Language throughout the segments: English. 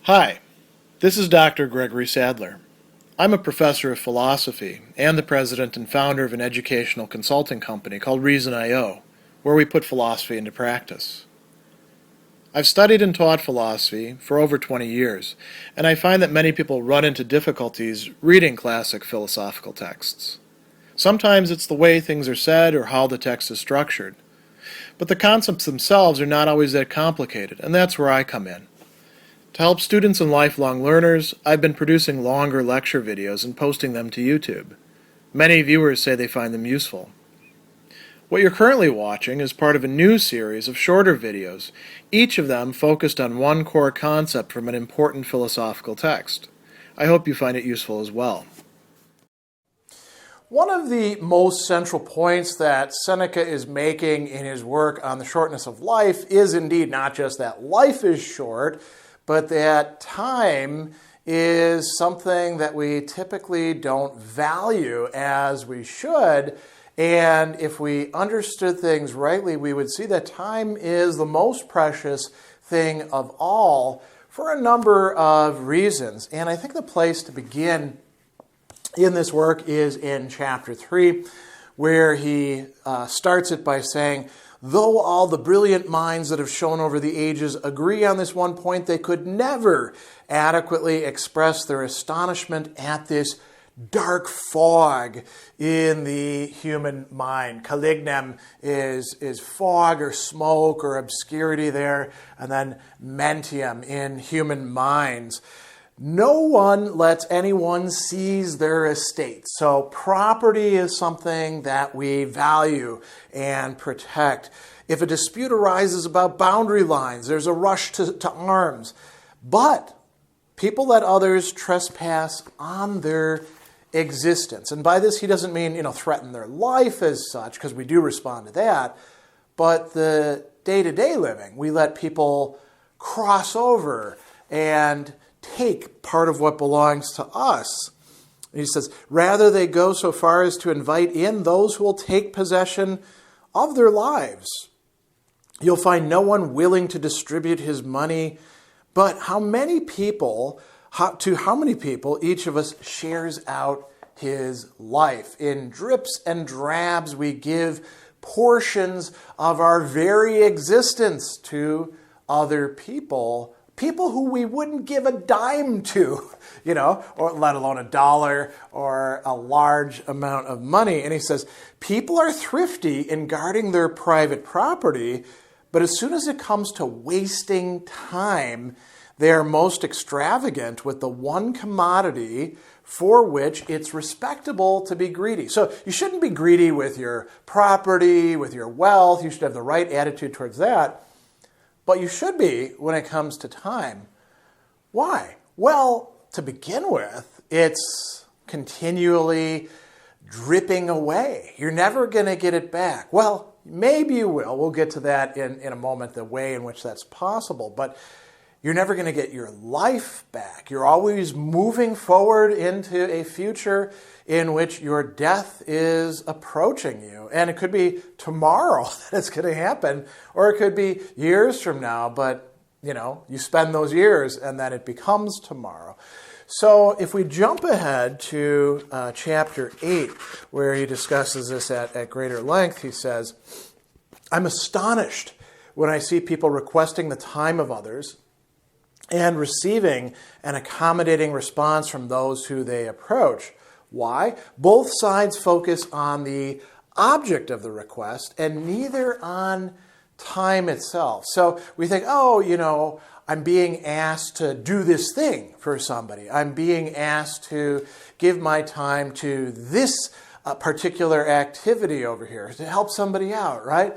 Hi, this is Dr. Gregory Sadler. I'm a professor of philosophy and the president and founder of an educational consulting company called Reason.io, where we put philosophy into practice. I've studied and taught philosophy for over 20 years, and I find that many people run into difficulties reading classic philosophical texts. Sometimes it's the way things are said or how the text is structured. But the concepts themselves are not always that complicated, and that's where I come in. To help students and lifelong learners, I've been producing longer lecture videos and posting them to YouTube. Many viewers say they find them useful. What you're currently watching is part of a new series of shorter videos, each of them focused on one core concept from an important philosophical text. I hope you find it useful as well. One of the most central points that Seneca is making in his work on the shortness of life is indeed not just that life is short, but that time is something that we typically don't value as we should. And if we understood things rightly, we would see that time is the most precious thing of all for a number of reasons. And I think the place to begin in this work is in chapter 3, where he starts it by saying, though all the brilliant minds that have shone over the ages agree on this one point, they could never adequately express their astonishment at this dark fog in the human mind. Calignem is fog or smoke or obscurity there, and then mentium in human minds. No one lets anyone seize their estate. So property is something that we value and protect. If a dispute arises about boundary lines, there's a rush to arms. But people let others trespass on their existence. And by this, he doesn't mean, threaten their life as such, because we do respond to that. But the day-to-day living, we let people cross over and take part of what belongs to us. And he says, rather they go so far as to invite in those who will take possession of their lives. You'll find no one willing to distribute his money, but to how many people each of us shares out his life. In drips and drabs, we give portions of our very existence to other people who we wouldn't give a dime to, or let alone $1 or a large amount of money. And he says, people are thrifty in guarding their private property, but as soon as it comes to wasting time, they are most extravagant with the one commodity for which it's respectable to be greedy. So you shouldn't be greedy with your property, with your wealth. You should have the right attitude towards that. But you should be when it comes to time. Why? Well, to begin with, it's continually dripping away. You're never going to get it back. Well, maybe you will. We'll get to that in a moment, the way in which that's possible. But you're never going to get your life back. You're always moving forward into a future in which your death is approaching you. And it could be tomorrow that it's going to happen, or it could be years from now, but you spend those years and then it becomes tomorrow. So if we jump ahead to chapter 8, where he discusses this at greater length, he says, I'm astonished when I see people requesting the time of others and receiving an accommodating response from those who they approach. Why? Both sides focus on the object of the request and neither on time itself. So we think, I'm being asked to do this thing for somebody. I'm being asked to give my time to this particular activity over here to help somebody out, right?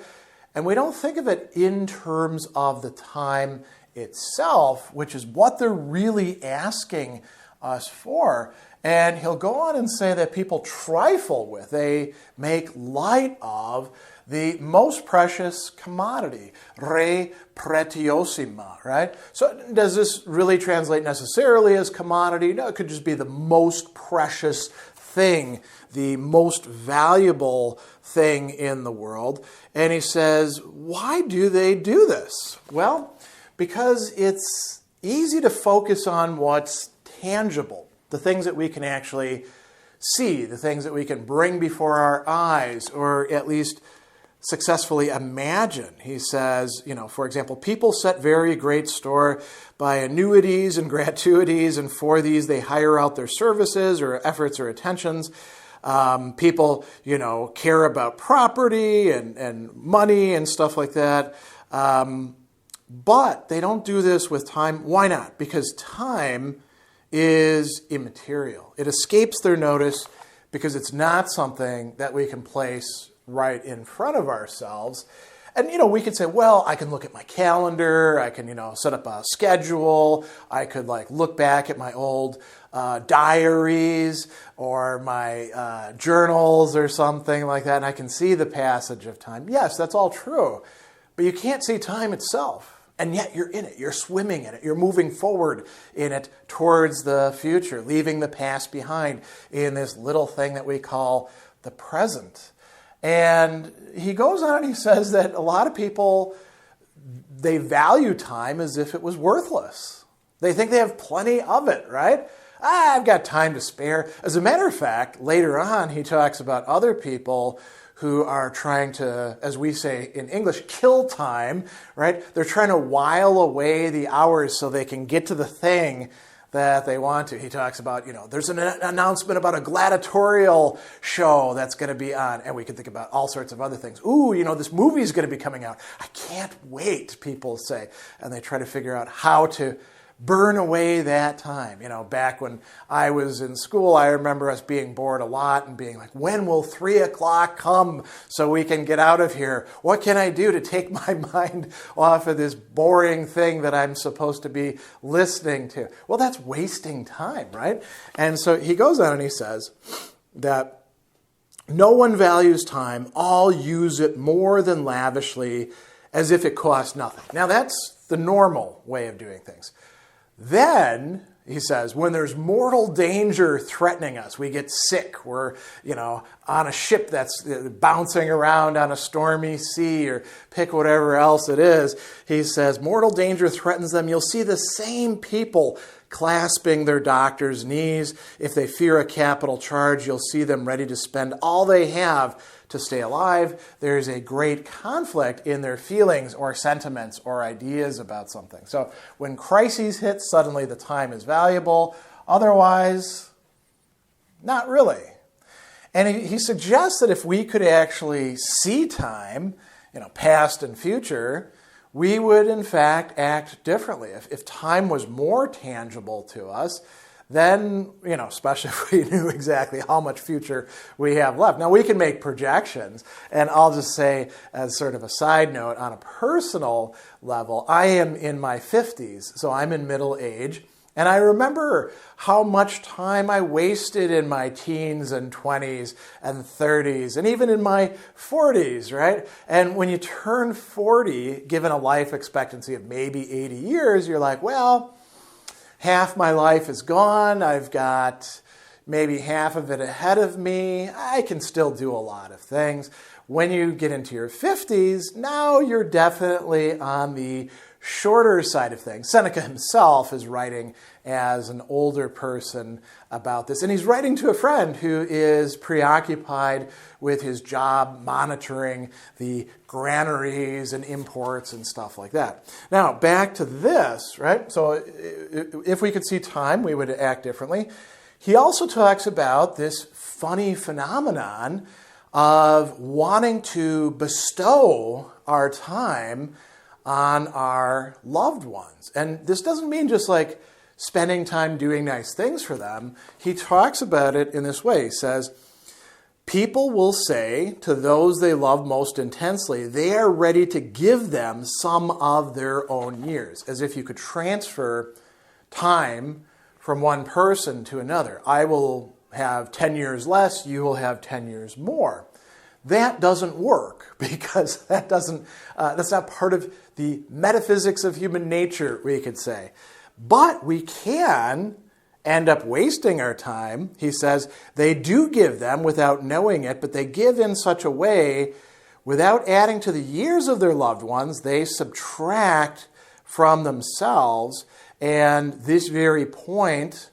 And we don't think of it in terms of the time itself, which is what they're really asking us for. And he'll go on and say that people trifle with, they make light of the most precious commodity, re pretiosima, right? So does this really translate necessarily as commodity? No, it could just be the most precious thing, the most valuable thing in the world. And he says, why do they do this? Well, because it's easy to focus on what's tangible, the things that we can actually see, the things that we can bring before our eyes, or at least successfully imagine. He says, for example, people set very great store by annuities and gratuities, and for these they hire out their services or efforts or attentions. People, care about property and money and stuff like that. But they don't do this with time. Why not? Because time is immaterial. It escapes their notice because it's not something that we can place right in front of ourselves. And, we could say, well, I can look at my calendar. I can, set up a schedule. I could look back at my old diaries or my journals or something like that, and I can see the passage of time. Yes, that's all true. But you can't see time itself. And yet you're in it. You're swimming in it. You're moving forward in it towards the future, leaving the past behind in this little thing that we call the present. And he goes on and he says that a lot of people, they value time as if it was worthless. They think they have plenty of it, right? I've got time to spare. As a matter of fact, later on, he talks about other people who are trying to, as we say in English, kill time, right? They're trying to while away the hours so they can get to the thing that they want to. He talks about, there's an announcement about a gladiatorial show that's going to be on, and we can think about all sorts of other things. Ooh, this movie's going to be coming out. I can't wait, people say. And they try to figure out how to burn away that time. Back when I was in school, I remember us being bored a lot and being like, when will 3 o'clock come so we can get out of here? What can I do to take my mind off of this boring thing that I'm supposed to be listening to? Well, that's wasting time, right? And so he goes on and he says that no one values time. All use it more than lavishly as if it cost nothing. Now, that's the normal way of doing things. Then, he says, when there's mortal danger threatening us, we get sick, we're, on a ship that's bouncing around on a stormy sea, or pick whatever else it is, he says, mortal danger threatens them. You'll see the same people clasping their doctor's knees. If they fear a capital charge, you'll see them ready to spend all they have to stay alive. There's a great conflict in their feelings or sentiments or ideas about something. So when crises hit, suddenly the time is valuable. Otherwise, not really. And he suggests that if we could actually see time, past and future, we would in fact act differently. If time was more tangible to us, then, especially if we knew exactly how much future we have left. Now, we can make projections, and I'll just say, as sort of a side note, on a personal level, I am in my 50s, so I'm in middle age, and I remember how much time I wasted in my teens and 20s and 30s, and even in my 40s, right? And when you turn 40, given a life expectancy of maybe 80 years, you're like, well, half my life is gone. I've got maybe half of it ahead of me. I can still do a lot of things. When you get into your 50s, now you're definitely on the shorter side of things. Seneca himself is writing as an older person about this. And he's writing to a friend who is preoccupied with his job monitoring the granaries and imports and stuff like that. Now, back to this, right? So if we could see time, we would act differently. He also talks about this funny phenomenon of wanting to bestow our time on our loved ones. And this doesn't mean just like spending time doing nice things for them. He talks about it in this way. He says, people will say to those they love most intensely, they are ready to give them some of their own years, as if you could transfer time from one person to another. I will have 10 years less, you will have 10 years more. That doesn't work because that's not part of the metaphysics of human nature, we could say. But we can end up wasting our time. He says they do give them without knowing it, but they give in such a way without adding to the years of their loved ones. They subtract from themselves And this very point,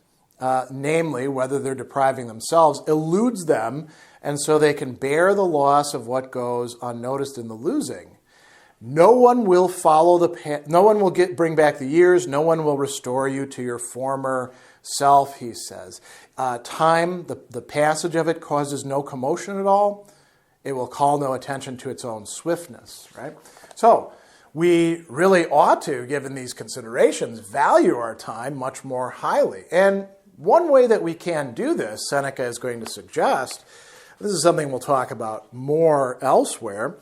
namely whether they're depriving themselves, eludes them, and so they can bear the loss of what goes unnoticed in the losing. No one will follow no one will bring back the years. No one will restore you to your former self, he says. Time, the passage of it causes no commotion at all. It will call no attention to its own swiftness, right? So we really ought to, given these considerations, value our time much more highly. And one way that we can do this, Seneca is going to suggest, this is something we'll talk about more elsewhere,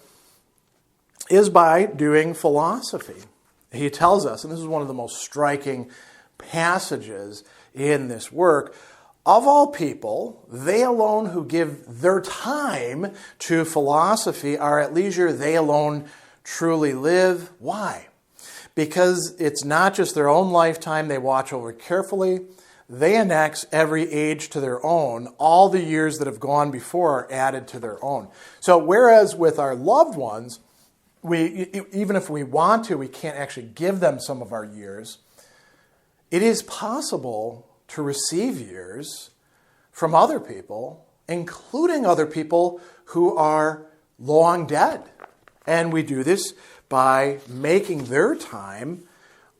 is by doing philosophy. He tells us, and this is one of the most striking passages in this work, of all people, they alone who give their time to philosophy are at leisure, they alone truly live. Why? Because it's not just their own lifetime they watch over carefully. They annex every age to their own. All the years that have gone before are added to their own. So whereas with our loved ones, even if we want to, we can't actually give them some of our years, it is possible to receive years from other people, including other people who are long dead. And we do this by making their time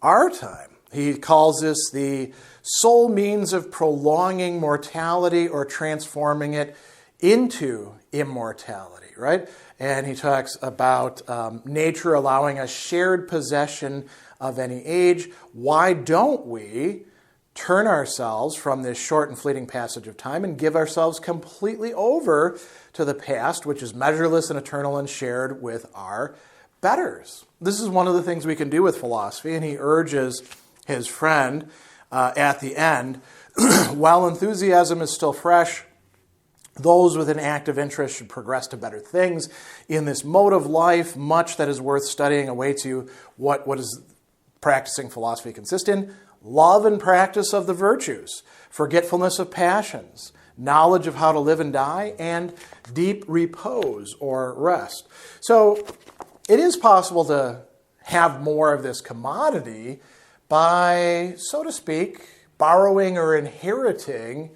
our time. He calls this the sole means of prolonging mortality or transforming it into immortality, right? And he talks about nature allowing us shared possession of any age. Why don't we turn ourselves from this short and fleeting passage of time and give ourselves completely over to the past, which is measureless and eternal and shared with our betters? This is one of the things we can do with philosophy, and he urges his friend at the end, while enthusiasm is still fresh, those with an active interest should progress to better things. In this mode of life, much that is worth studying awaits you. What does practicing philosophy consist in? Love and practice of the virtues, forgetfulness of passions, knowledge of how to live and die, and deep repose or rest. So it is possible to have more of this commodity by, so to speak, borrowing or inheriting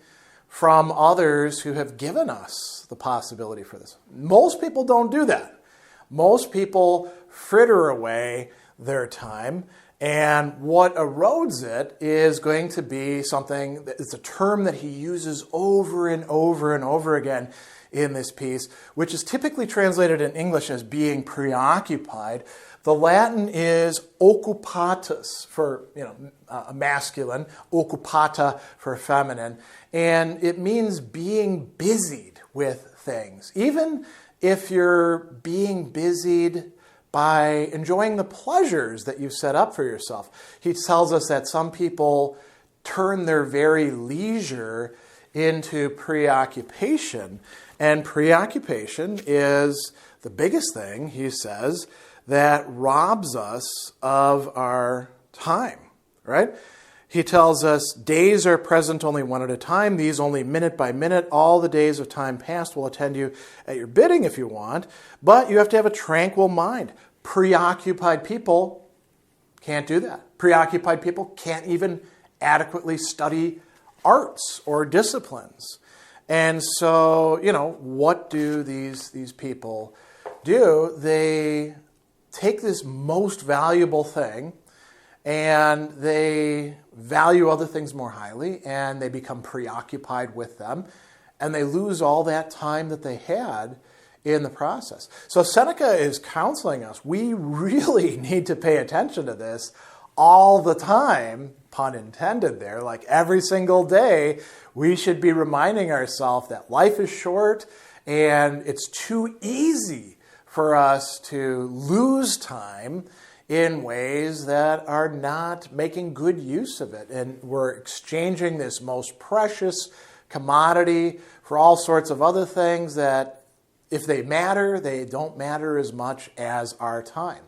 from others who have given us the possibility for this. Most people don't do that. Most people fritter away their time, and what erodes it is going to be something that is a term that he uses over and over and over again in this piece, which is typically translated in English as being preoccupied. The Latin is occupatus for masculine, occupata for feminine, and it means being busied with things. Even if you're being busied by enjoying the pleasures that you've set up for yourself. He tells us that some people turn their very leisure into preoccupation, and preoccupation is the biggest thing, he says, that robs us of our time, right? He tells us, days are present only one at a time, these only minute by minute. All the days of time past will attend you at your bidding if you want, but you have to have a tranquil mind. Preoccupied people can't do that. Preoccupied people can't even adequately study arts or disciplines. And so, what do these people do? They take this most valuable thing and they value other things more highly, and they become preoccupied with them, and they lose all that time that they had in the process. So Seneca is counseling us. We really need to pay attention to this all the time, pun intended there, like every single day. We should be reminding ourselves that life is short, and it's too easy for us to lose time in ways that are not making good use of it. And we're exchanging this most precious commodity for all sorts of other things that, if they matter, they don't matter as much as our time.